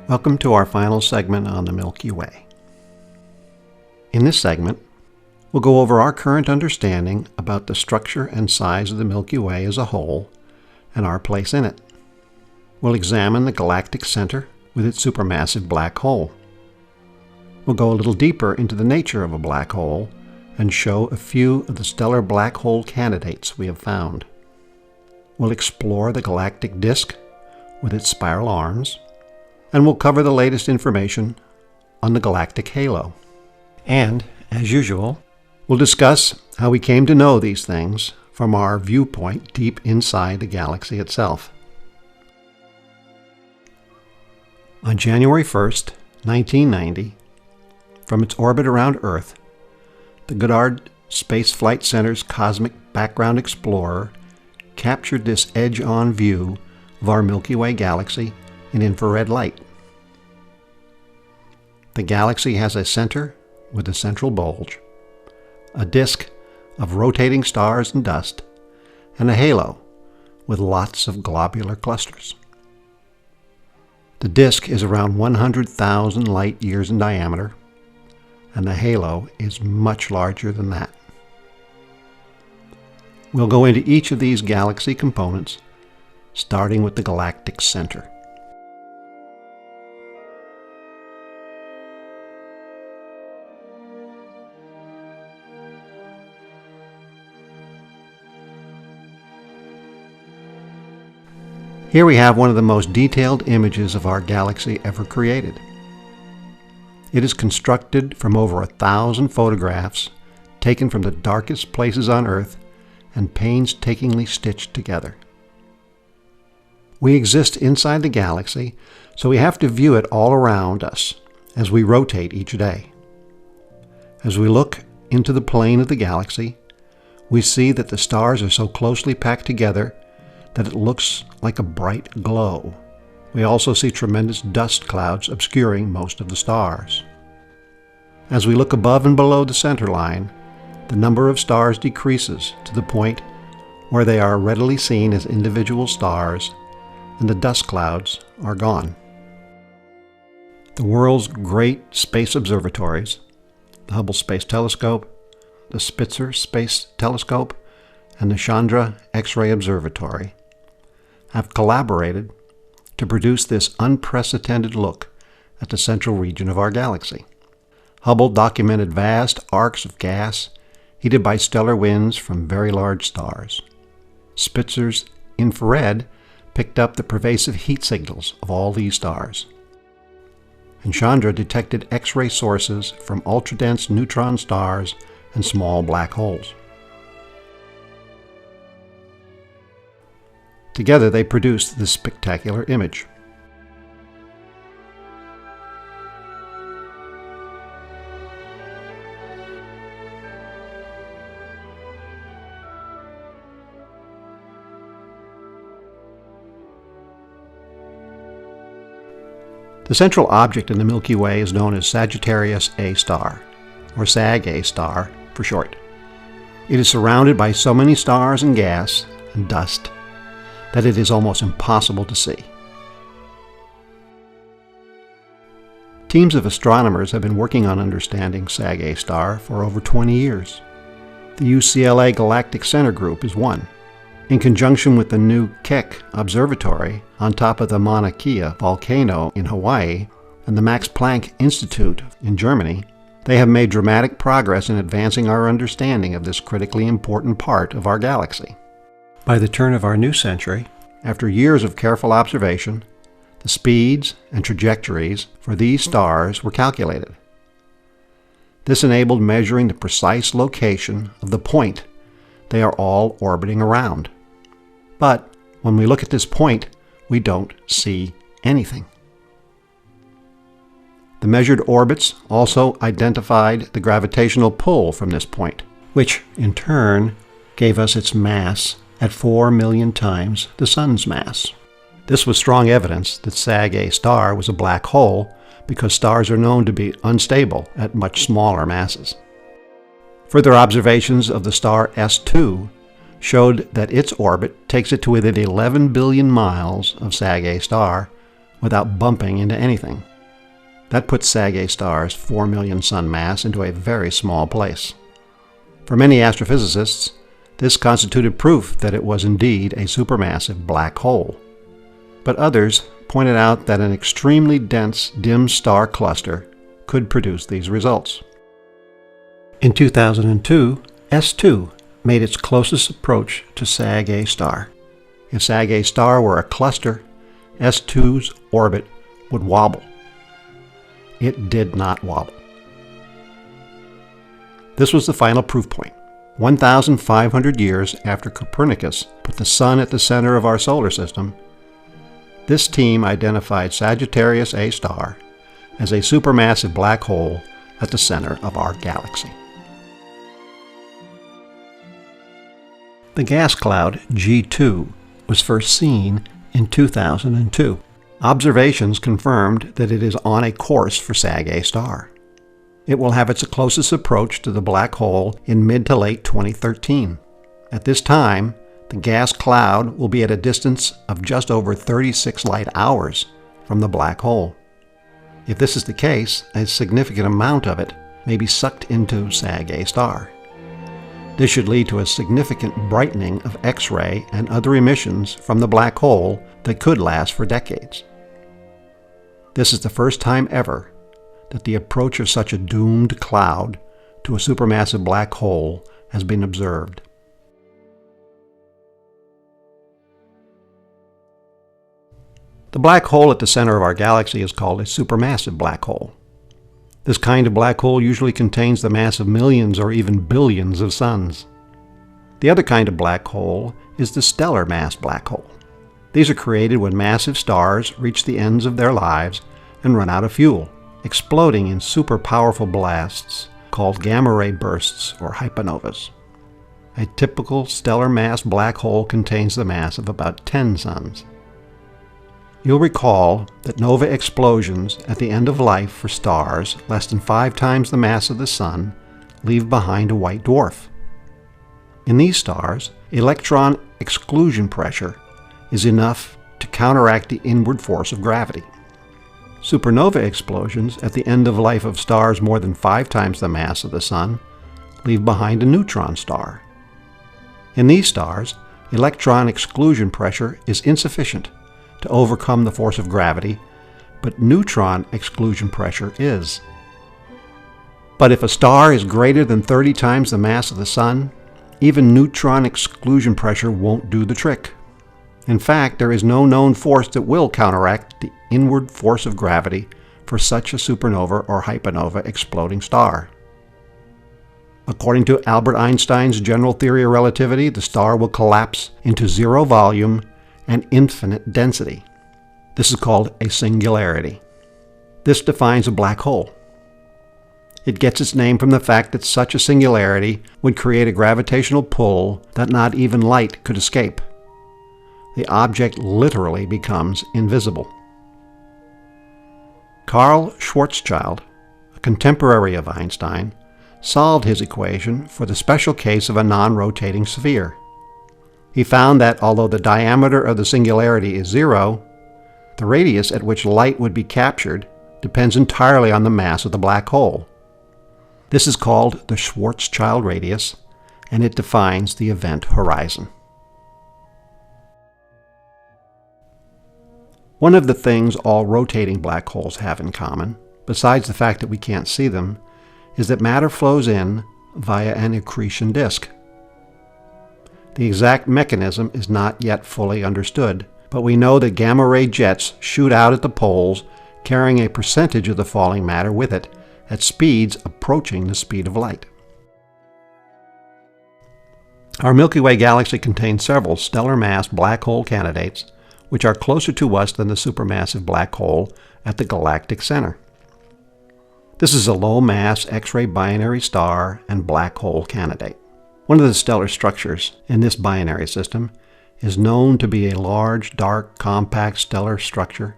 Welcome to our final segment on the Milky Way. In this segment, we'll go over our current understanding about the structure and size of the Milky Way as a whole and our place in it. We'll examine the galactic center with its supermassive black hole. We'll go a little deeper into the nature of a black hole and show a few of the stellar black hole candidates we have found. We'll explore the galactic disk with its spiral arms, and we'll cover the latest information on the galactic halo. And, as usual, we'll discuss how we came to know these things from our viewpoint deep inside the galaxy itself. On January 1st, 1990, from its orbit around Earth, the Goddard Space Flight Center's Cosmic Background Explorer captured this edge-on view of our Milky Way galaxy in infrared light. The galaxy has a center with a central bulge, a disk of rotating stars and dust, and a halo with lots of globular clusters. The disk is around 100,000 light years in diameter, and the halo is much larger than that. We'll go into each of these galaxy components, starting with the galactic center. Here we have one of the most detailed images of our galaxy ever created. It is constructed from over 1,000 photographs taken from the darkest places on Earth and painstakingly stitched together. We exist inside the galaxy, so we have to view it all around us as we rotate each day. As we look into the plane of the galaxy, we see that the stars are so closely packed together that it looks like a bright glow. We also see tremendous dust clouds obscuring most of the stars. As we look above and below the center line, the number of stars decreases to the point where they are readily seen as individual stars, and the dust clouds are gone. The world's great space observatories, the Hubble Space Telescope, the Spitzer Space Telescope, and the Chandra X-ray Observatory, have collaborated to produce this unprecedented look at the central region of our galaxy. Hubble documented vast arcs of gas heated by stellar winds from very large stars. Spitzer's infrared picked up the pervasive heat signals of all these stars. And Chandra detected X-ray sources from ultra-dense neutron stars and small black holes. Together they produced this spectacular image. The central object in the Milky Way is known as Sagittarius A star, or SAG-A star for short. It is surrounded by so many stars and gas and dust that it is almost impossible to see. Teams of astronomers have been working on understanding SAG-A star for over 20 years. The UCLA Galactic Center Group is one. In conjunction with the new Keck Observatory on top of the Mauna Kea volcano in Hawaii and the Max Planck Institute in Germany, they have made dramatic progress in advancing our understanding of this critically important part of our galaxy. By the turn of our new century, after years of careful observation, the speeds and trajectories for these stars were calculated. This enabled measuring the precise location of the point they are all orbiting around. But when we look at this point, we don't see anything. The measured orbits also identified the gravitational pull from this point, which in turn gave us its mass at 4 million times the Sun's mass. This was strong evidence that SAG-A star was a black hole because stars are known to be unstable at much smaller masses. Further observations of the star S2 showed that its orbit takes it to within 11 billion miles of SAG-A star without bumping into anything. That puts Sag star's 4 million sun mass into a very small place. For many astrophysicists, this constituted proof that it was indeed a supermassive black hole. But others pointed out that an extremely dense, dim star cluster could produce these results. In 2002, S2 made its closest approach to Sag star. If Sag star were a cluster, S2's orbit would wobble. It did not wobble. This was the final proof point. 1,500 years after Copernicus put the Sun at the center of our solar system, this team identified Sagittarius A star as a supermassive black hole at the center of our galaxy. The gas cloud G2 was first seen in 2002. Observations confirmed that it is on a course for Sag star. It will have its closest approach to the black hole in mid to late 2013. At this time, the gas cloud will be at a distance of just over 36 light hours from the black hole. If this is the case, a significant amount of it may be sucked into Sag star. This should lead to a significant brightening of X-ray and other emissions from the black hole that could last for decades. This is the first time ever that the approach of such a doomed cloud to a supermassive black hole has been observed. The black hole at the center of our galaxy is called a supermassive black hole. This kind of black hole usually contains the mass of millions or even billions of suns. The other kind of black hole is the stellar mass black hole. These are created when massive stars reach the ends of their lives and run out of fuel, exploding in super powerful blasts called gamma ray bursts or hypernovas. A typical stellar mass black hole contains the mass of about 10 suns. You'll recall that nova explosions at the end of life for stars less than 5 times the mass of the Sun leave behind a white dwarf. In these stars, electron exclusion pressure is enough to counteract the inward force of gravity. Supernova explosions at the end of life of stars more than 5 times the mass of the Sun leave behind a neutron star. In these stars, electron exclusion pressure is insufficient to overcome the force of gravity, but neutron exclusion pressure is. But if a star is greater than 30 times the mass of the Sun, even neutron exclusion pressure won't do the trick. In fact, there is no known force that will counteract the inward force of gravity for such a supernova or hypernova exploding star. According to Albert Einstein's general theory of relativity, the star will collapse into zero volume and infinite density. This is called a singularity. This defines a black hole. It gets its name from the fact that such a singularity would create a gravitational pull that not even light could escape. The object literally becomes invisible. Carl Schwarzschild, a contemporary of Einstein, solved his equation for the special case of a non-rotating sphere. He found that although the diameter of the singularity is 0, the radius at which light would be captured depends entirely on the mass of the black hole. This is called the Schwarzschild radius, and it defines the event horizon. One of the things all rotating black holes have in common, besides the fact that we can't see them, is that matter flows in via an accretion disk. The exact mechanism is not yet fully understood, but we know that gamma ray jets shoot out at the poles, carrying a percentage of the falling matter with it at speeds approaching the speed of light. Our Milky Way galaxy contains several stellar mass black hole candidates which are closer to us than the supermassive black hole at the galactic center. This is a low-mass X-ray binary star and black hole candidate. One of the stellar structures in this binary system is known to be a large, dark, compact stellar structure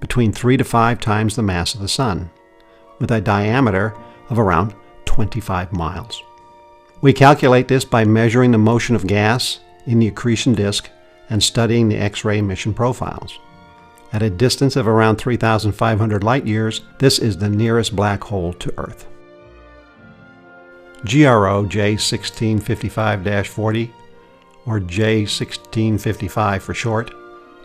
between 3 to 5 times the mass of the Sun, with a diameter of around 25 miles. We calculate this by measuring the motion of gas in the accretion disk and studying the X-ray emission profiles. At a distance of around 3,500 light-years, this is the nearest black hole to Earth. GRO J1655-40, or J1655 for short,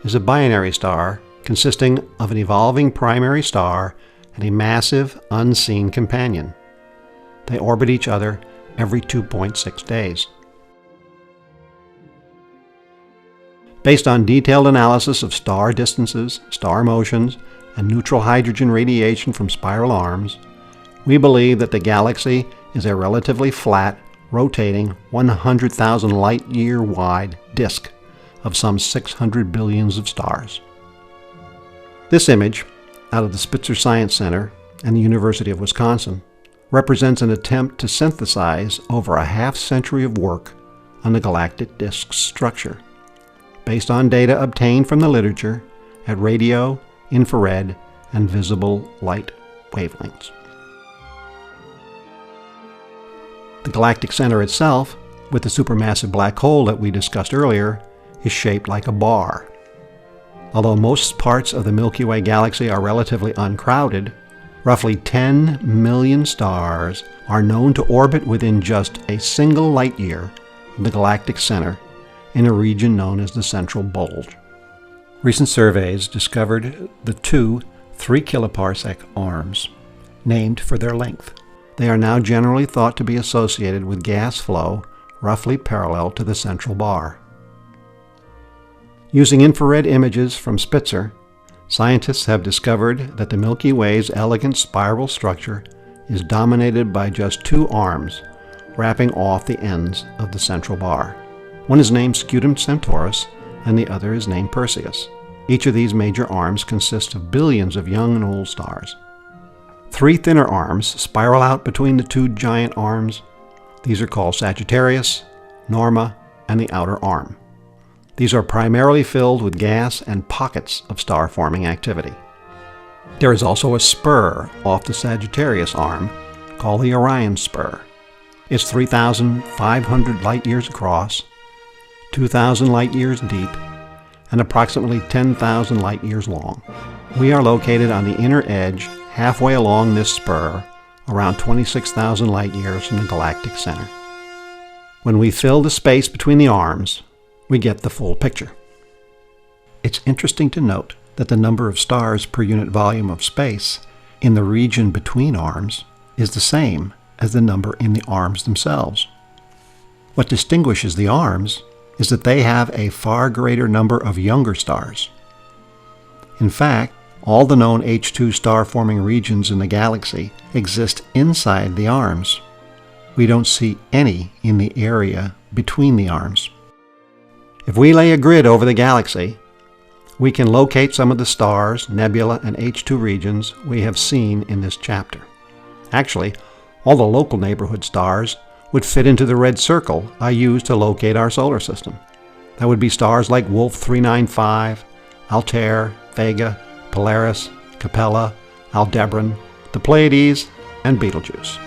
is a binary star consisting of an evolving primary star and a massive, unseen companion. They orbit each other every 2.6 days. Based on detailed analysis of star distances, star motions, and neutral hydrogen radiation from spiral arms, we believe that the galaxy is a relatively flat, rotating 100,000 light-year wide disk of some 600 billions of stars. This image, out of the Spitzer Science Center and the University of Wisconsin, represents an attempt to synthesize over a half-century of work on the galactic disk's structure, based on data obtained from the literature at radio, infrared, and visible light wavelengths. The galactic center itself, with the supermassive black hole that we discussed earlier, is shaped like a bar. Although most parts of the Milky Way galaxy are relatively uncrowded, roughly 10 million stars are known to orbit within just a single light year of the galactic center in a region known as the central bulge. Recent surveys discovered the two 3 kiloparsec arms, named for their length. They are now generally thought to be associated with gas flow roughly parallel to the central bar. Using infrared images from Spitzer, scientists have discovered that the Milky Way's elegant spiral structure is dominated by just 2 arms wrapping off the ends of the central bar. One is named Scutum Centaurus and the other is named Perseus. Each of these major arms consists of billions of young and old stars. 3 thinner arms spiral out between the 2 giant arms. These are called Sagittarius, Norma, and the outer arm. These are primarily filled with gas and pockets of star-forming activity. There is also a spur off the Sagittarius arm called the Orion Spur. It's 3,500 light-years across, 2,000 light-years deep, and approximately 10,000 light-years long. We are located on the inner edge, halfway along this spur, around 26,000 light-years from the galactic center. When we fill the space between the arms, we get the full picture. It's interesting to note that the number of stars per unit volume of space in the region between arms is the same as the number in the arms themselves. What distinguishes the arms is that they have a far greater number of younger stars. In fact, all the known H2 star-forming regions in the galaxy exist inside the arms. We don't see any in the area between the arms. If we lay a grid over the galaxy, we can locate some of the stars, nebula, and H2 regions we have seen in this chapter. Actually, all the local neighborhood stars would fit into the red circle I used to locate our solar system. That would be stars like Wolf 395, Altair, Vega, Polaris, Capella, Aldebaran, the Pleiades, and Betelgeuse.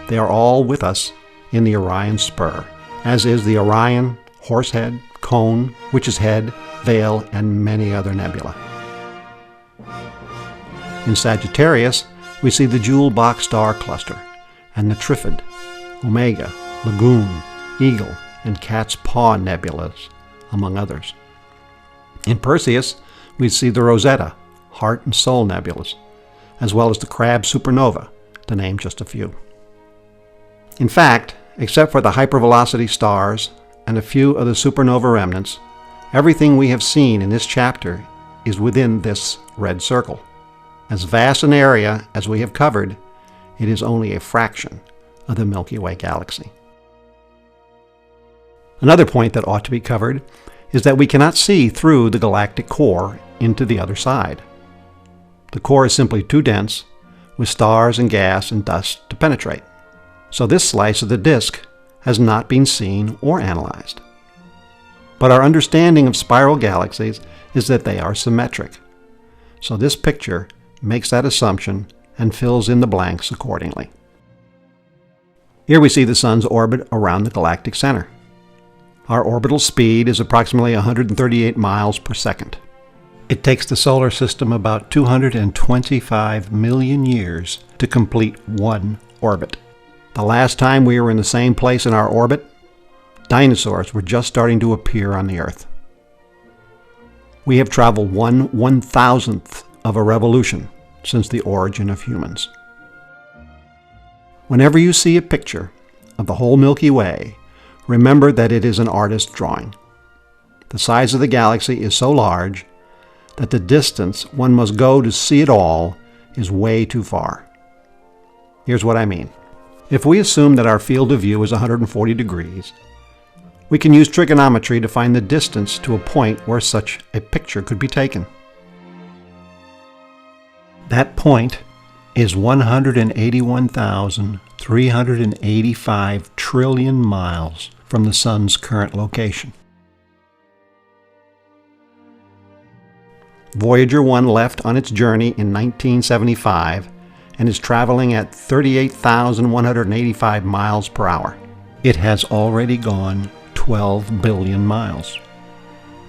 They are all with us in the Orion Spur, as is the Orion, Horsehead, Cone, Witch's Head, Veil, and many other nebula. In Sagittarius, we see the Jewel Box star cluster, and the Trifid, Omega, Lagoon, Eagle, and Cat's Paw nebulas, among others. In Perseus, we see the Rosetta, Heart and Soul nebulas, as well as the Crab supernova, to name just a few. In fact, except for the hypervelocity stars and a few of the supernova remnants, everything we have seen in this chapter is within this red circle. As vast an area as we have covered, it is only a fraction of the Milky Way galaxy. Another point that ought to be covered is that we cannot see through the galactic core into the other side. The core is simply too dense, with stars and gas and dust to penetrate. So this slice of the disk has not been seen or analyzed. But our understanding of spiral galaxies is that they are symmetric. So this picture makes that assumption and fills in the blanks accordingly. Here we see the Sun's orbit around the galactic center. Our orbital speed is approximately 138 miles per second. It takes the solar system about 225 million years to complete one orbit. The last time we were in the same place in our orbit, dinosaurs were just starting to appear on the Earth. We have traveled 1/1000th of a revolution since the origin of humans. Whenever you see a picture of the whole Milky Way, remember that it is an artist's drawing. The size of the galaxy is so large that the distance one must go to see it all is way too far. Here's what I mean. If we assume that our field of view is 140 degrees, we can use trigonometry to find the distance to a point where such a picture could be taken. That point is 181,385 trillion miles from the Sun's current location. Voyager 1 left on its journey in 1975 and is traveling at 38,185 miles per hour. It has already gone 12 billion miles.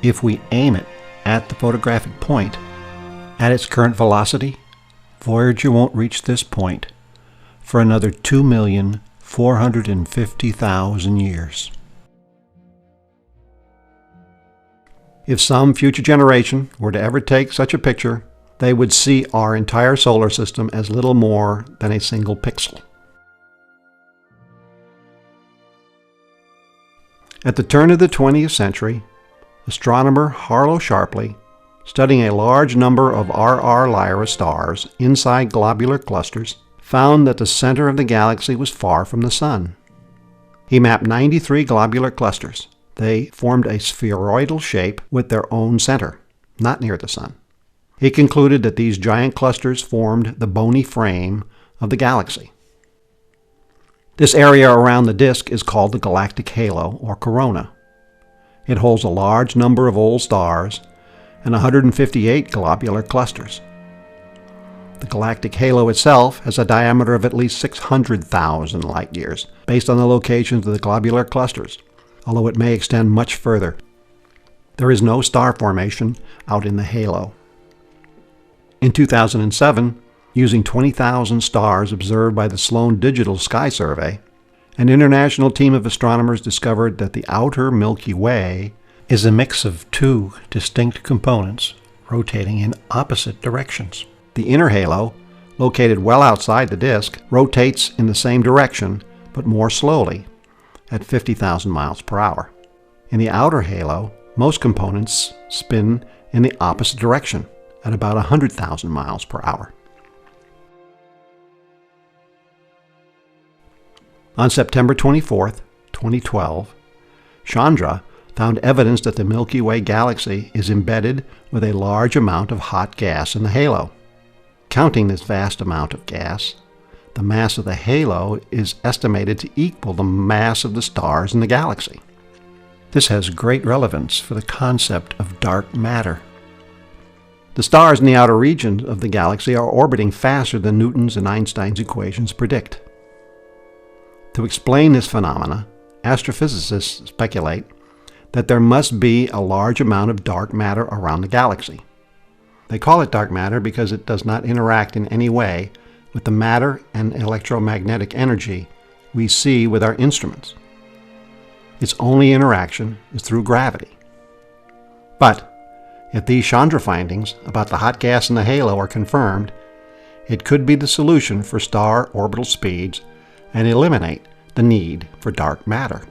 If we aim it at the photographic point, at its current velocity, Voyager won't reach this point for another 2,450,000 years. If some future generation were to ever take such a picture, they would see our entire solar system as little more than a single pixel. At the turn of the 20th century, astronomer Harlow Shapley, studying a large number of RR Lyra stars inside globular clusters, found that the center of the galaxy was far from the Sun. He mapped 93 globular clusters. They formed a spheroidal shape with their own center, not near the Sun. He concluded that these giant clusters formed the bony frame of the galaxy. This area around the disk is called the galactic halo, or corona. It holds a large number of old stars and 158 globular clusters. The galactic halo itself has a diameter of at least 600,000 light years, based on the locations of the globular clusters, although it may extend much further. There is no star formation out in the halo. In 2007, using 20,000 stars observed by the Sloan Digital Sky Survey, an international team of astronomers discovered that the outer Milky Way is a mix of two distinct components rotating in opposite directions. The inner halo, located well outside the disk, rotates in the same direction, but more slowly, at 50,000 miles per hour. In the outer halo, most components spin in the opposite direction, at about 100,000 miles per hour. On September 24, 2012, Chandra found evidence that the Milky Way galaxy is embedded with a large amount of hot gas in the halo. Counting this vast amount of gas, the mass of the halo is estimated to equal the mass of the stars in the galaxy. This has great relevance for the concept of dark matter. The stars in the outer regions of the galaxy are orbiting faster than Newton's and Einstein's equations predict. To explain this phenomena, astrophysicists speculate that there must be a large amount of dark matter around the galaxy. They call it dark matter because it does not interact in any way with the matter and electromagnetic energy we see with our instruments. Its only interaction is through gravity. But if these Chandra findings about the hot gas in the halo are confirmed, it could be the solution for star orbital speeds and eliminate the need for dark matter.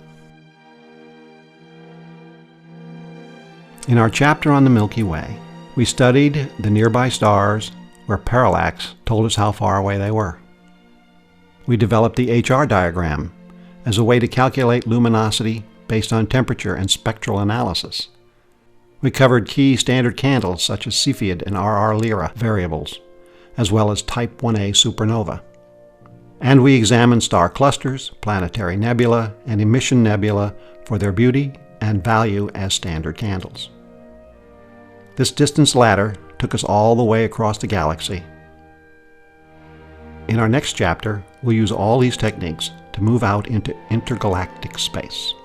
In our chapter on the Milky Way, we studied the nearby stars where parallax told us how far away they were. We developed the HR diagram as a way to calculate luminosity based on temperature and spectral analysis. We covered key standard candles such as Cepheid and RR Lyra variables, as well as Type 1a supernova. And we examined star clusters, planetary nebula, and emission nebula for their beauty and value as standard candles. This distance ladder took us all the way across the galaxy. In our next chapter, we'll use all these techniques to move out into intergalactic space.